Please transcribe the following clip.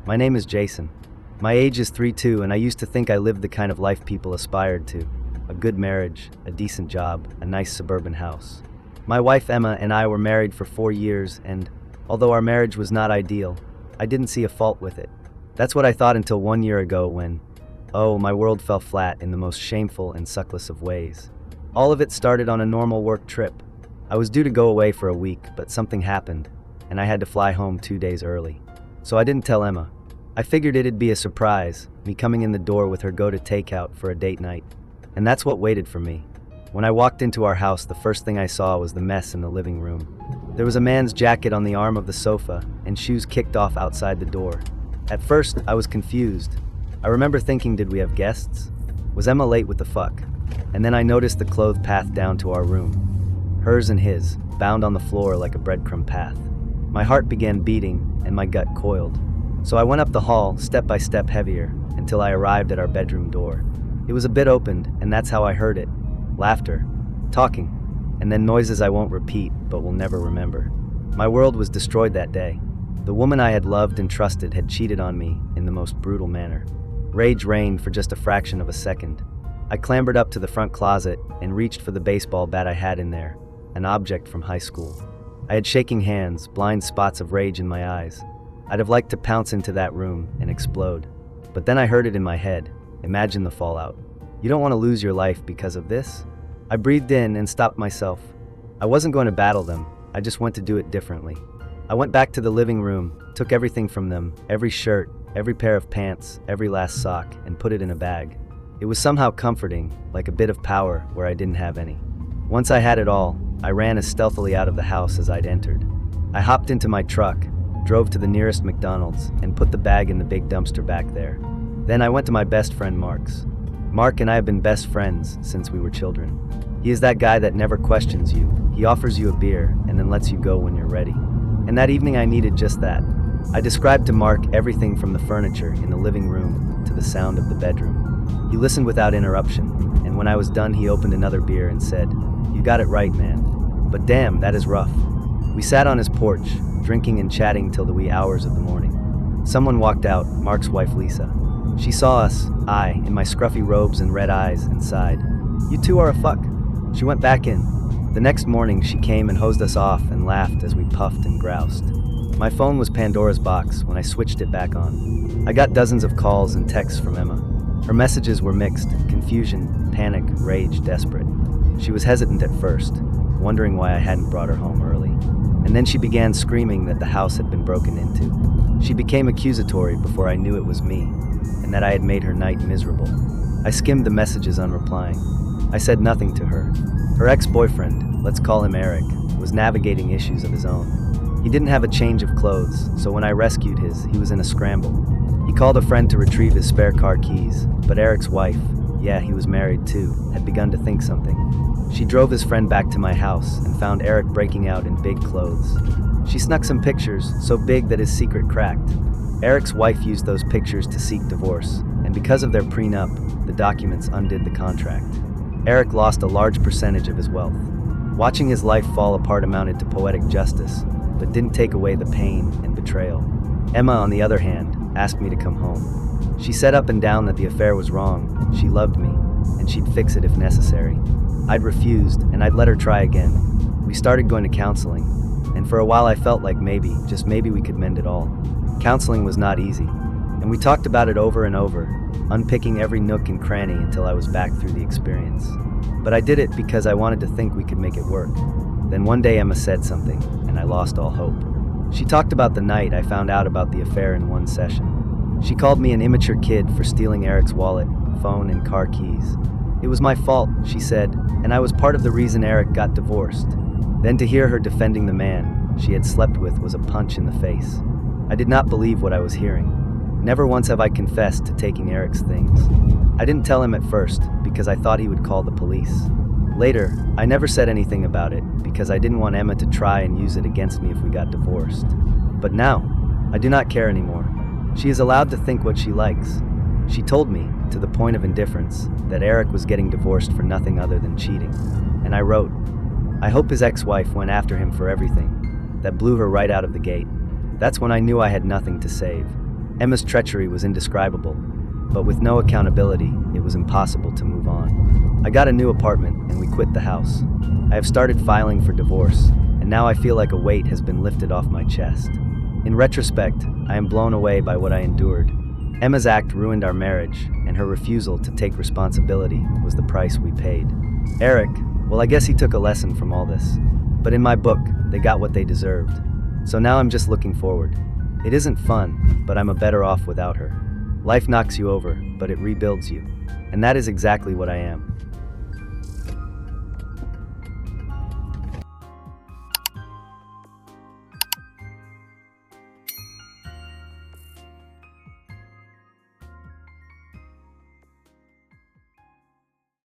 My name is Jason. My age is 32, and I used to think I lived the kind of life people aspired to. A good marriage, a decent job, a nice suburban house. My wife Emma and I were married for 4 years, and although our marriage was not ideal, I didn't see a fault with it. That's what I thought until 1 year ago when, my world fell flat in the most shameful and suckless of ways. All of it started on a normal work trip. I was due to go away for a week, but something happened, and I had to fly home 2 days early. So I didn't tell Emma. I figured it'd be a surprise, me coming in the door with her go-to takeout for a date night. And that's what waited for me. When I walked into our house, the first thing I saw was the mess in the living room. There was a man's jacket on the arm of the sofa, and shoes kicked off outside the door. At first, I was confused. I remember thinking, did we have guests? Was Emma late with the fuck? And then I noticed the clothed path down to our room. Hers and his, bound on the floor like a breadcrumb path. My heart began beating, and my gut coiled. So I went up the hall, step by step heavier, until I arrived at our bedroom door. It was a bit opened, and that's how I heard it. Laughter, talking, and then noises I won't repeat, but will never remember. My world was destroyed that day. The woman I had loved and trusted had cheated on me in the most brutal manner. Rage reigned for just a fraction of a second. I clambered up to the front closet and reached for the baseball bat I had in there, an object from high school. I had shaking hands, blind spots of rage in my eyes. I'd have liked to pounce into that room and explode. But then I heard it in my head. Imagine the fallout. You don't want to lose your life because of this? I breathed in and stopped myself. I wasn't going to battle them. I just went to do it differently. I went back to the living room, took everything from them, every shirt, every pair of pants, every last sock, and put it in a bag. It was somehow comforting, like a bit of power where I didn't have any. Once I had it all, I ran as stealthily out of the house as I'd entered. I hopped into my truck, drove to the nearest McDonald's, and put the bag in the big dumpster back there. Then I went to my best friend Mark's. Mark and I have been best friends since we were children. He is that guy that never questions you. He offers you a beer and then lets you go when you're ready. And that evening I needed just that. I described to Mark everything from the furniture in the living room to the sound of the bedroom. He listened without interruption, and when I was done he opened another beer and said, "You got it right, man. But damn, that is rough." We sat on his porch, drinking and chatting till the wee hours of the morning. Someone walked out, Mark's wife Lisa. She saw us, I, in my scruffy robes and red eyes, and sighed. "You two are a fuck." She went back in. The next morning she came and hosed us off and laughed as we puffed and groused. My phone was Pandora's box when I switched it back on. I got dozens of calls and texts from Emma. Her messages were mixed, confusion, panic, rage, desperate. She was hesitant at first, wondering why I hadn't brought her home early. And then she began screaming that the house had been broken into. She became accusatory before I knew it was me, and that I had made her night miserable. I skimmed the messages unreplying. I said nothing to her. Her ex-boyfriend, let's call him Eric, was navigating issues of his own. He didn't have a change of clothes, so when I rescued his, he was in a scramble. He called a friend to retrieve his spare car keys, but Eric's wife, yeah, he was married too, had begun to think something. She drove his friend back to my house and found Eric breaking out in big clothes. She snuck some pictures, so big that his secret cracked. Eric's wife used those pictures to seek divorce, and because of their prenup, the documents undid the contract. Eric lost a large percentage of his wealth. Watching his life fall apart amounted to poetic justice, but didn't take away the pain and betrayal. Emma, on the other hand, asked me to come home. She said up and down that the affair was wrong, she loved me, and she'd fix it if necessary. I'd refused, and I'd let her try again. We started going to counseling, and for a while I felt like maybe, just maybe we could mend it all. Counseling was not easy, and we talked about it over and over, unpicking every nook and cranny until I was back through the experience. But I did it because I wanted to think we could make it work. Then one day Emma said something, and I lost all hope. She talked about the night I found out about the affair in one session. She called me an immature kid for stealing Eric's wallet, phone, and car keys. It was my fault, she said, and I was part of the reason Eric got divorced. Then to hear her defending the man she had slept with was a punch in the face. I did not believe what I was hearing. Never once have I confessed to taking Eric's things. I didn't tell him at first because I thought he would call the police. Later, I never said anything about it because I didn't want Emma to try and use it against me if we got divorced. But now, I do not care anymore. She is allowed to think what she likes. She told me, to the point of indifference, that Eric was getting divorced for nothing other than cheating. And I wrote, I hope his ex-wife went after him for everything. That blew her right out of the gate. That's when I knew I had nothing to save. Emma's treachery was indescribable, but with no accountability, it was impossible to move on. I got a new apartment and we quit the house. I have started filing for divorce, and now I feel like a weight has been lifted off my chest. In retrospect, I am blown away by what I endured. Emma's act ruined our marriage, and her refusal to take responsibility was the price we paid. Eric, well, I guess he took a lesson from all this. But in my book, they got what they deserved. So now I'm just looking forward. It isn't fun, but I'm a better off without her. Life knocks you over, but it rebuilds you. And that is exactly what I am.